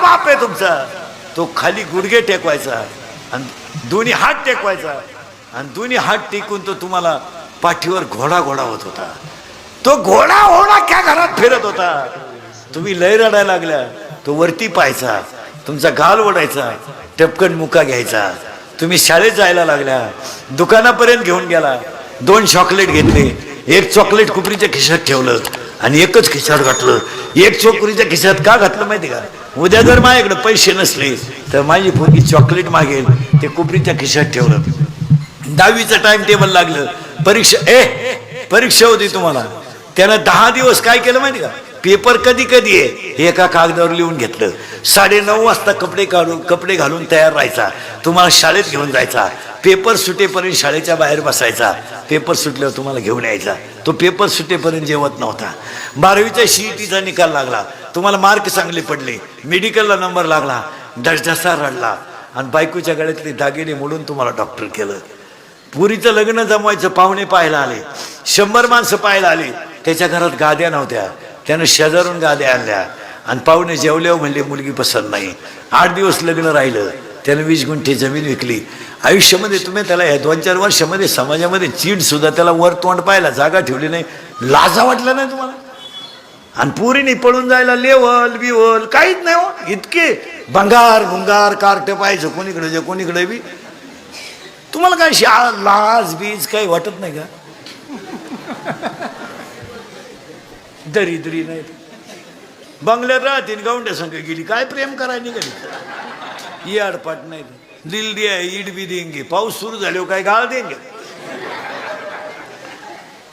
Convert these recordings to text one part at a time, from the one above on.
बाप आहे तुमचा. तो खाली गुडघे टेकवायचा आणि दोन्ही हात टेकवायचा आणि दोन्ही हात टेकून तो तुम्हाला पाठीवर घोडा होत होता. तो घोडा क्या घरात फिरत होता. तुम्ही लय रडायला लागल्या, तो वरती पाहायचा, तुमचा गाल ओढायचा, टपकन मुका घ्यायचा. तुम्ही शाळेत जायला लागल्या, दुकानापर्यंत घेऊन गेला, 2 चॉकलेट घेतले, एक चॉकलेट कुपरीच्या खिशात ठेवलं आणि एकच खिशात घातलं. एक चॉकलेटच्या खिशात का घातलं माहिती का, उद्या जर माझ्याकडे पैसे नसले तर माझी पोरगी चॉकलेट मागेल, ते कुपरीच्या खिशात ठेवलं. 10वीचं टाइम टेबल लागलं, परीक्षा होती तुम्हाला. त्यानं 10 दिवस काय केलं माहिती का, पेपर कधी आहे एका कागदावर लिहून घेतलं. 9:30 वाजता कपडे घालून तयार राहायचा, तुम्हाला शाळेत घेऊन जायचा. पेपर सुटेपर्यंत शाळेच्या बाहेर बसायचा, पेपर सुटल्यावर तुम्हाला घेऊन यायचा. तो पेपर सुटेपर्यंत जेवत नव्हता. 12वीच्या CETचा निकाल लागला, तुम्हाला मार्क चांगले पडले, मेडिकलला नंबर लागला, डसढसा रडला आणि बायकोच्या गळ्यातले दागिने मोडून तुम्हाला डॉक्टर केलं. पुरीचं लग्न जमवायचं, पाहुणे पाहायला आले, 100 माणसं पाहायला आली. त्याच्या घरात गाद्या नव्हत्या, त्यानं शेजारून गाद्या आणल्या आणि पाहुणे जेवल्यावर म्हणले मुलगी पसंत नाही. 8 दिवस लग्न राहिलं, त्यानं 20 गुंठे जमीन विकली. आयुष्यामध्ये तुम्ही त्याला या 2-4 वर्षामध्ये समाजामध्ये चीड सुद्धा त्याला वर तोंड पाहायला जागा ठेवली नाही, लाजा वाटला नाही तुम्हाला. आणि पुरीने पळून जायला लेवल बिवल काहीच नाही हो. इतके भंगार कार्ट पाहायचं कोणीकडे बी. तुम्हाला काय लाज बीज काही वाटत नाही का, दरिद्री नाही. बंगल्यात राहतील, गवंड्या संघ गेली, काय प्रेम करायला निघाली. ये अडपाट नाही, दिल दिया ईड भी देंगे, पाऊस सुरू झाल्यावर काय गाळ देंगे.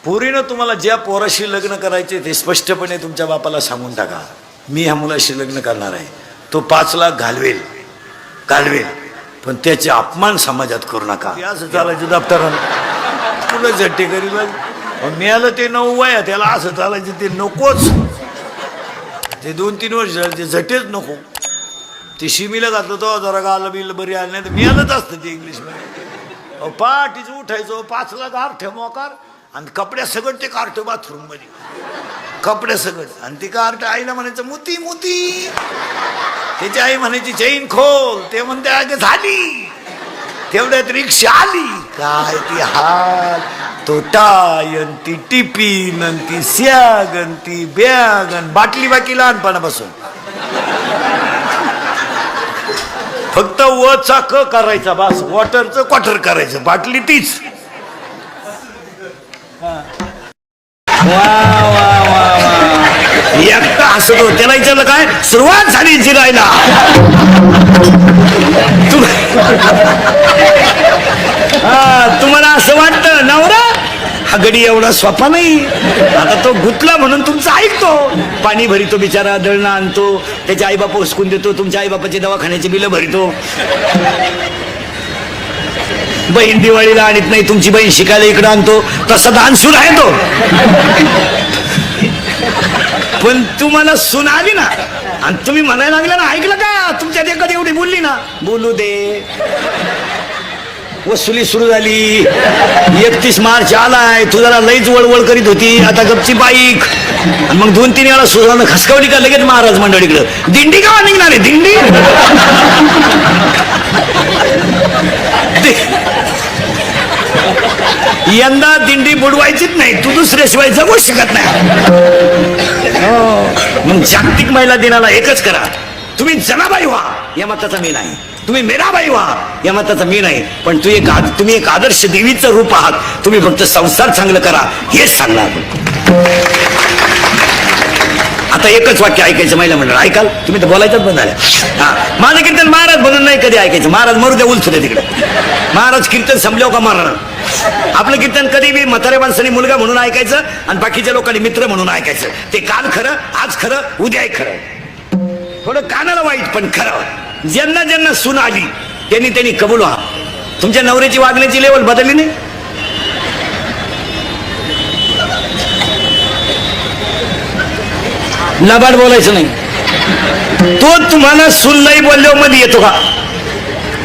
पोरीनं तुम्हाला ज्या पोराशी लग्न करायचे ते स्पष्टपणे तुमच्या बापाला सांगून टाका, मी ह्या मुलाशी लग्न करणार आहे. तो 5 लाख घालवेल, पण त्याचे अपमान समाजात करू नका. असं चालायचं दप्तरानं, तुला झट्टे करील मिळालं ते 9 वया, त्याला असं चालायचं ते नकोच. ते 2-3 वर्ष झाले ते झटेच नको. ते शिमीला घातलं तो जरा गाल बिल बरी आली नाही तर मिळालंच असतं ते इंग्लिशमध्ये. पाठीच उठायचो, 5 लाख आर्थ मोकार आणि कपड्या सगळं ते कार्ट बाथरूम मध्ये, कपड्या सगळं. आणि ती कार्ट आईला म्हणायचं मोती मोती, त्याची आई म्हणायची चैन खोल, ते म्हणते अगं झाली. तेवढ्यात रिक्षा आली, काय ती हाल, तो टाय ती टिफिन ती सॅग ती बॅग बाटली बाकी लहानपणापासून. फक्त वचा क करायचा बस, वॉटरचं क्वार्टर करायचं, बाटली तीच. एकटा हसतो, त्याला विचारलं काय सुरुवात झाली जिरायला. तुम्हाला असं वाटतं नवरा हा गडी एवढा सोपा नाही. आता तो गुतला म्हणून तुमचं ऐकतो, पाणी भरितो बिचारा, दळणं आणतो, त्याचे आईबाप उचकून देतो, तुमच्या आईबापाचे दवाखान्याचे बिलं भरितो. बहीण दिवाळीला आणत नाही, तुमची बहीण शिकायला इकडं आणतो, तसा दानशूर आहे तो. पण तुम्हाला सून आली ना आणि तुम्ही म्हणायला लागला ना, ऐकलं का तुमच्यात एखादी एवढी बोलली ना, बोलू दे. वसुली सुरू झाली, 31 मार्च आलाय, तू जरा लईच वळवळ करीत होती, आता गपची बाईक. आणि मग 2-3 वेळा सुधारणं खसकावली का लगेच महाराज मंडळीकडं दिंडी का निघणार आहे दिंडी. यंदा दिंडी बुडवायचीच नाही, तू दुसऱ्याशिवाय जगू शकत नाही. मग जागतिक महिला दिनाला एकच करा, तुम्ही जनाबाई व्हा या मताचा मी नाही, तुम्ही मेराबाई व्हा या मताचा मी नाही, पण तुम्ही एक आदर्श देवीचं रूप आहात. तुम्ही फक्त संसार चांगलं करा हेच सांगणार. आता एकच वाक्य ऐकायचं महिला मंडळ, ऐकाल तुम्ही तर बोलायचंच बंद झाल्या. हा, माझं कीर्तन महाराज म्हणून नाही कधी ऐकायचं, महाराज मरू द्या उलथू द्या तिकडे. महाराज कीर्तन संपल्यावर का मारणार. आपलं कीर्तन कधी बी म्हाताऱ्या माणसाने मुलगा म्हणून ऐकायचं आणि बाकीच्या लोकांनी मित्र म्हणून ऐकायचं. ते काल खरं, आज खरं, उद्याही खरं, थोडं कानाला वाईट पण खरं. ज्यांना ज्यांना सून आली त्यांनी कबूल व्हा. तुमच्या नवऱ्याची वागण्याची लेवल बदलली नाही. लबाड बोलायचं नाही. तो तुम्हाला सून नाही बोलल्यावर मध्ये येतो का,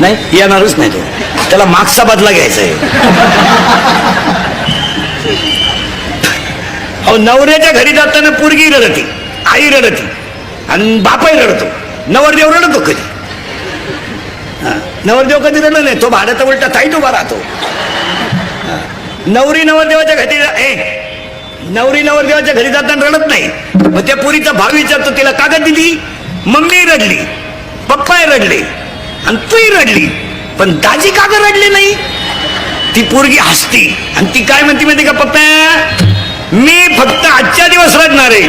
नाही येणारच नाही. तो त्याला मागचा बदला घ्यायचा आहे. अहो, नवऱ्याच्या घरी जाताना पोरगी रडती, आई रडती आणि बापाही रडतो. नवरदेव रडतो कधी? नवरदेव कधी रडत नाही, तो भाड्याचा उलटा थाईट उभा राहतो. नवरी नवरदेवाच्या घरी जाताना रडत नाही. मग त्या पुरीचा भाव विचारतो, तिला कागद दिली, मम्मी रडली, पप्पा रडले आणि तूही रडली, पण दाजी का ग रडली नाही? ती पोरगी हसती आणि ती काय म्हणते माहिती का, पप्पा मी फक्त आजच्या दिवस रडणार आहे.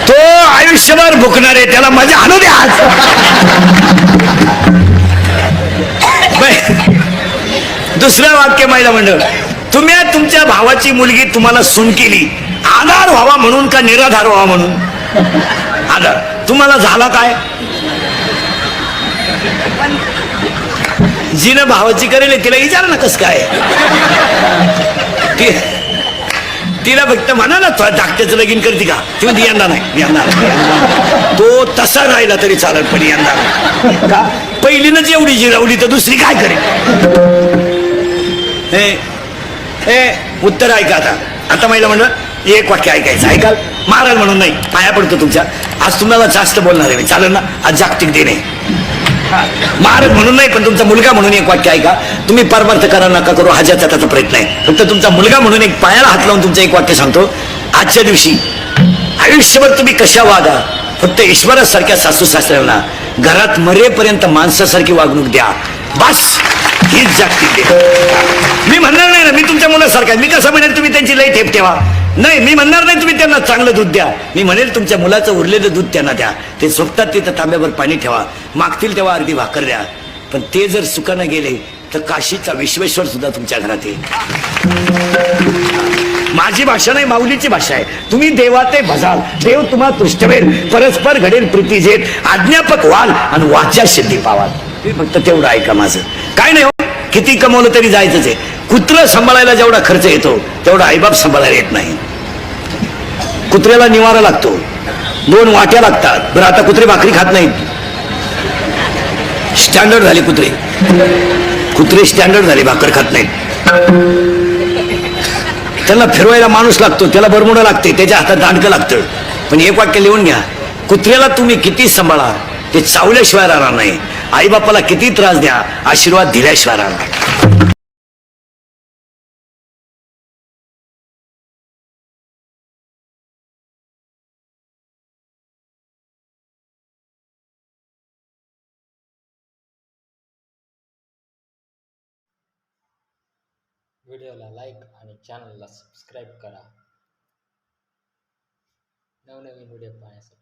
तो आयुष्यभर भुकणार आहे, त्याला मजा आणू द्या आज. दुसरं वाक्य महिला मंडळ, तुम्ही तुमच्या भावाची मुलगी तुम्हाला सून केली, आधार व्हावा म्हणून का निराधार व्हावा म्हणून? आधार. तुम्हाला झाला काय? जिनं भावाची करेल तिला विचार ना कस काय. तिला फक्त म्हणा ना धाकट्याचं लगीन करते का, ती म्हणते यंदा नाही, यंदा. तो तसा राहिला तरी चालत, पण यंदा का पहिलीनच एवढी जिरावली तर दुसरी काय करेल? उत्तर ऐका आता. आता महिला म्हणलं एक वाक्य ऐकायचं, ऐकाल? महाराज म्हणून नाही, पाया पडतो तुमच्या. आज तुम्हाला जास्त बोलणार आहे मी, चालेल ना? आज जागतिक दिन आहे. महाराज म्हणून नाही, पण तुमचा मुलगा म्हणून एक वाक्य ऐका. तुम्ही परमार्थ करा नका करू, हा ज्याचा त्याचा प्रयत्न आहे. फक्त तुमचा मुलगा म्हणून एक पायाला हात लावून तुमचं एक वाक्य सांगतो. आजच्या दिवशी आयुष्यभर तुम्ही कशा वागा, फक्त ईश्वरासारख्या सासू सासऱ्यांना घरात मरेपर्यंत माणसासारखी वागणूक द्या, बस. हीच जागतिक दिन. मी म्हणणार नाही ना मी तुमच्या मुलासारखा, मी कसं म्हणेल तुम्ही त्यांची लई ठेप ठेवा, नाही. मी म्हणणार नाही तुम्ही त्यांना चांगलं दूध द्या, मी म्हणेल तुमच्या मुलाचं उरलेलं दूध त्यांना द्या. ते झोपतात तिथं तांब्यावर पाणी ठेवा, मागतील तेव्हा अर्धी भाकर द्या. पण ते जर सुखानं गेले तर काशीचा विश्वेश्वर सुद्धा तुमच्या घरात येईल. माझी भाषा नाही, माऊलीची भाषा आहे. तुम्ही देवाते भजाल, देव तुम्हा तुष्टवेल, परस्पर घडेल प्रीती जेत, आज्ञापक व्हाल आणि वाच्या सिद्धी पावाल. फक्त तेवढं ऐका माझं. काय नाही हो, किती कमवलं तरी जायचंच आहे. कुत्रं सांभाळायला जेवढा खर्च येतो तेवढा आईबाप सांभाळायला येत नाही. कुत्र्याला निवारा लागतो, 2 वाट्या लागतात. बरं आता कुत्रे भाकरी खात नाहीत, स्टँडर्ड झाले कुत्रे. कुत्रे स्टँडर्ड झाले, भाकर खात नाहीत. त्यांना फिरवायला माणूस लागतो, त्याला बरमुडा लागते, त्याच्या हातात दांडकं लागतं. पण एक वाक्य लिहून घ्या, कुत्र्याला तुम्ही किती सांभाळा ते चावल्याशिवाय राहणार नाही. आईबापाला किती त्रास द्या, आशीर्वाद दिल्याशिवाय राहणार. व्हिडिओला लाईक आणि चॅनलला सबस्क्राईब करा नवनवीन व्हिडिओ पाहण्यासाठी.